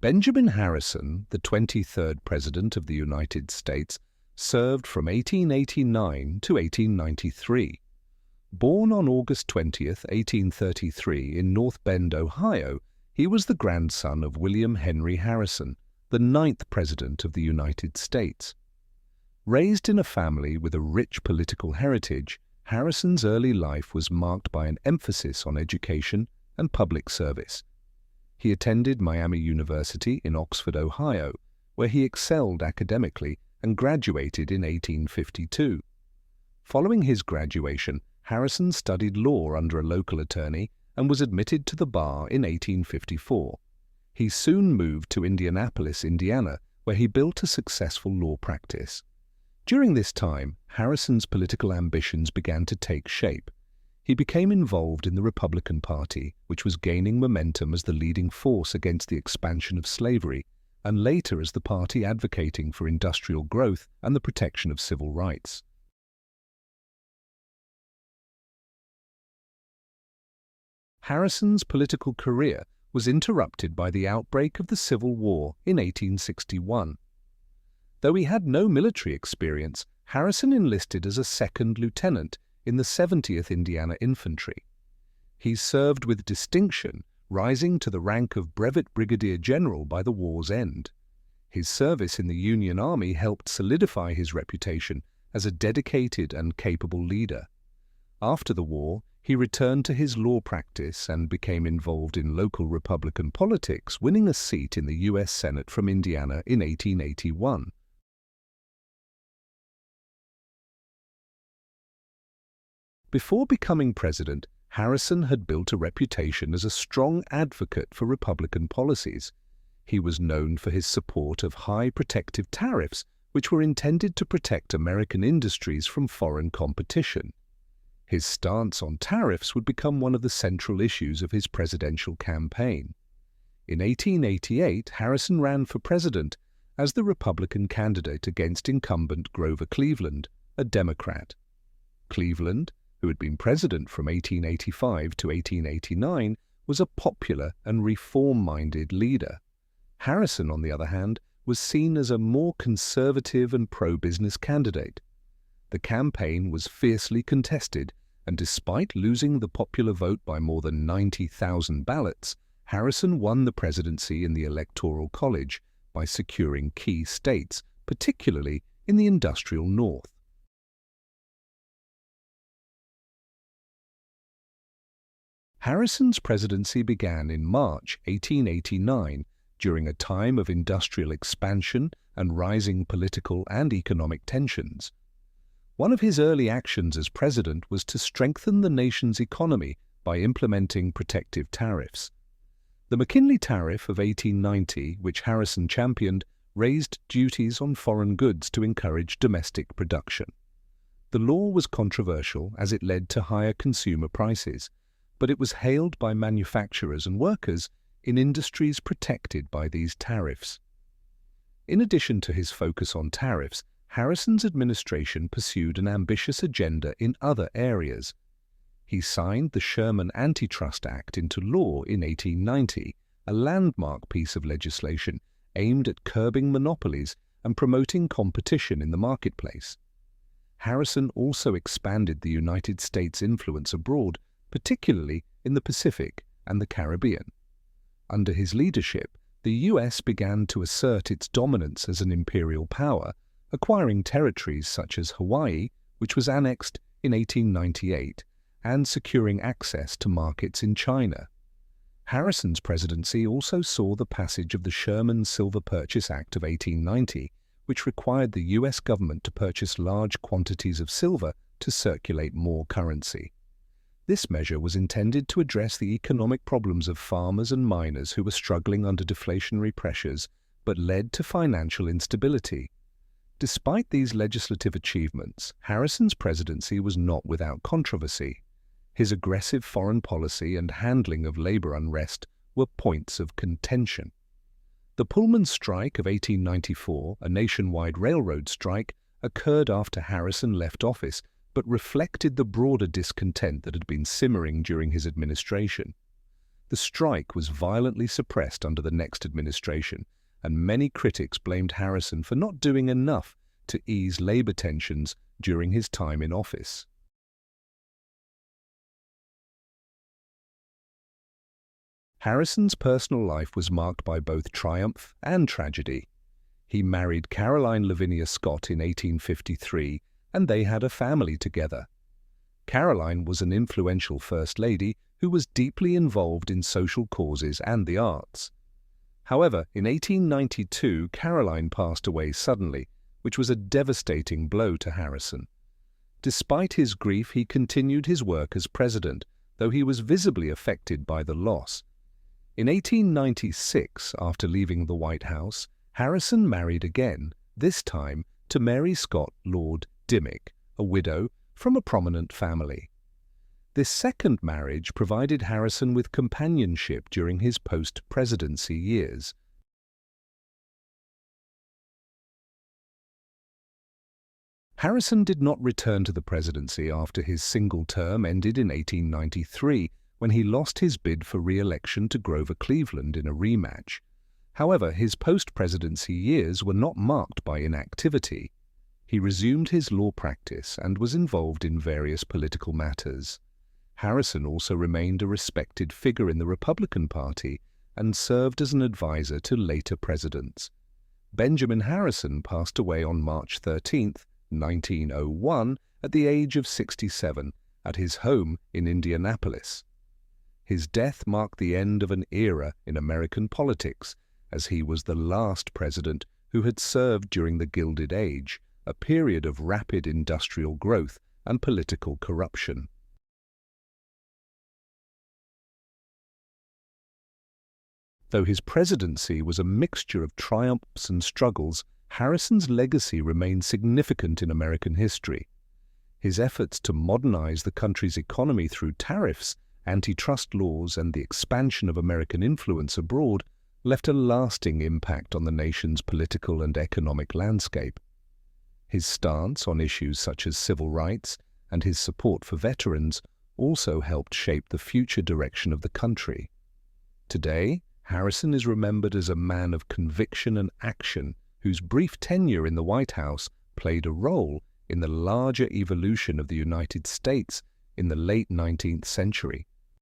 Benjamin Harrison, the 23rd President of the United States, served from 1889 to 1893. Born on August 20, 1833, in North Bend, Ohio, he was the grandson of William Henry Harrison, the 9th President of the United States. Raised in a family with a rich political heritage, Harrison's early life was marked by an emphasis on education and public service. He attended Miami University in Oxford, Ohio, where he excelled academically and graduated in 1852. Following his graduation, Harrison studied law under a local attorney and was admitted to the bar in 1854. He soon moved to Indianapolis, Indiana, where he built a successful law practice. During this time, Harrison's political ambitions began to take shape. He became involved in the Republican Party, which was gaining momentum as the leading force against the expansion of slavery, and later as the party advocating for industrial growth and the protection of civil rights. Harrison's political career was interrupted by the outbreak of the Civil War in 1861. Though he had no military experience, Harrison enlisted as a second lieutenant in the 70th Indiana Infantry. He served with distinction, rising to the rank of Brevet Brigadier General by the war's end. His service in the Union Army helped solidify his reputation as a dedicated and capable leader. After the war, he returned to his law practice and became involved in local Republican politics, winning a seat in the U.S. Senate from Indiana in 1881. Before becoming president, Harrison had built a reputation as a strong advocate for Republican policies. He was known for his support of high protective tariffs, which were intended to protect American industries from foreign competition. His stance on tariffs would become one of the central issues of his presidential campaign. In 1888, Harrison ran for president as the Republican candidate against incumbent Grover Cleveland, a Democrat. Cleveland, who had been president from 1885 to 1889, was a popular and reform-minded leader. Harrison, on the other hand, was seen as a more conservative and pro-business candidate. The campaign was fiercely contested, and despite losing the popular vote by more than 90,000 ballots, Harrison won the presidency in the Electoral College by securing key states, particularly in the industrial North. Harrison's presidency began in March 1889 during a time of industrial expansion and rising political and economic tensions. One of his early actions as president was to strengthen the nation's economy by implementing protective tariffs. The McKinley Tariff of 1890, which Harrison championed, raised duties on foreign goods to encourage domestic production. The law was controversial as it led to higher consumer prices, but it was hailed by manufacturers and workers in industries protected by these tariffs. In addition to his focus on tariffs, Harrison's administration pursued an ambitious agenda in other areas. He signed the Sherman Antitrust Act into law in 1890, a landmark piece of legislation aimed at curbing monopolies and promoting competition in the marketplace. Harrison also expanded the United States' influence abroad, particularly in the Pacific and the Caribbean. Under his leadership, the U.S. began to assert its dominance as an imperial power, acquiring territories such as Hawaii, which was annexed in 1898, and securing access to markets in China. Harrison's presidency also saw the passage of the Sherman Silver Purchase Act of 1890, which required the U.S. government to purchase large quantities of silver to circulate more currency. This measure was intended to address the economic problems of farmers and miners who were struggling under deflationary pressures, but led to financial instability. Despite these legislative achievements, Harrison's presidency was not without controversy. His aggressive foreign policy and handling of labor unrest were points of contention. The Pullman Strike of 1894, a nationwide railroad strike, occurred after Harrison left office, but reflected the broader discontent that had been simmering during his administration. The strike was violently suppressed under the next administration, and many critics blamed Harrison for not doing enough to ease labor tensions during his time in office. Harrison's personal life was marked by both triumph and tragedy. He married Caroline Lavinia Scott in 1853, and they had a family together. Caroline was an influential First Lady who was deeply involved in social causes and the arts. However, in 1892, Caroline passed away suddenly, which was a devastating blow to Harrison. Despite his grief, he continued his work as president, though he was visibly affected by the loss. In 1896, after leaving the White House, Harrison married again, this time to Mary Scott Lord Dimmick, a widow from a prominent family. This second marriage provided Harrison with companionship during his post-presidency years. Harrison did not return to the presidency after his single term ended in 1893, when he lost his bid for re-election to Grover Cleveland in a rematch. However, his post-presidency years were not marked by inactivity. He resumed his law practice and was involved in various political matters. Harrison also remained a respected figure in the Republican Party and served as an advisor to later presidents. Benjamin Harrison passed away on March 13, 1901, at the age of 67, at his home in Indianapolis. His death marked the end of an era in American politics, as he was the last president who had served during the Gilded Age, a period of rapid industrial growth and political corruption. Though his presidency was a mixture of triumphs and struggles, Harrison's legacy remains significant in American history. His efforts to modernize the country's economy through tariffs, antitrust laws, and the expansion of American influence abroad left a lasting impact on the nation's political and economic landscape. His stance on issues such as civil rights and his support for veterans also helped shape the future direction of the country. Today, Harrison is remembered as a man of conviction and action whose brief tenure in the White House played a role in the larger evolution of the United States in the late 19th century.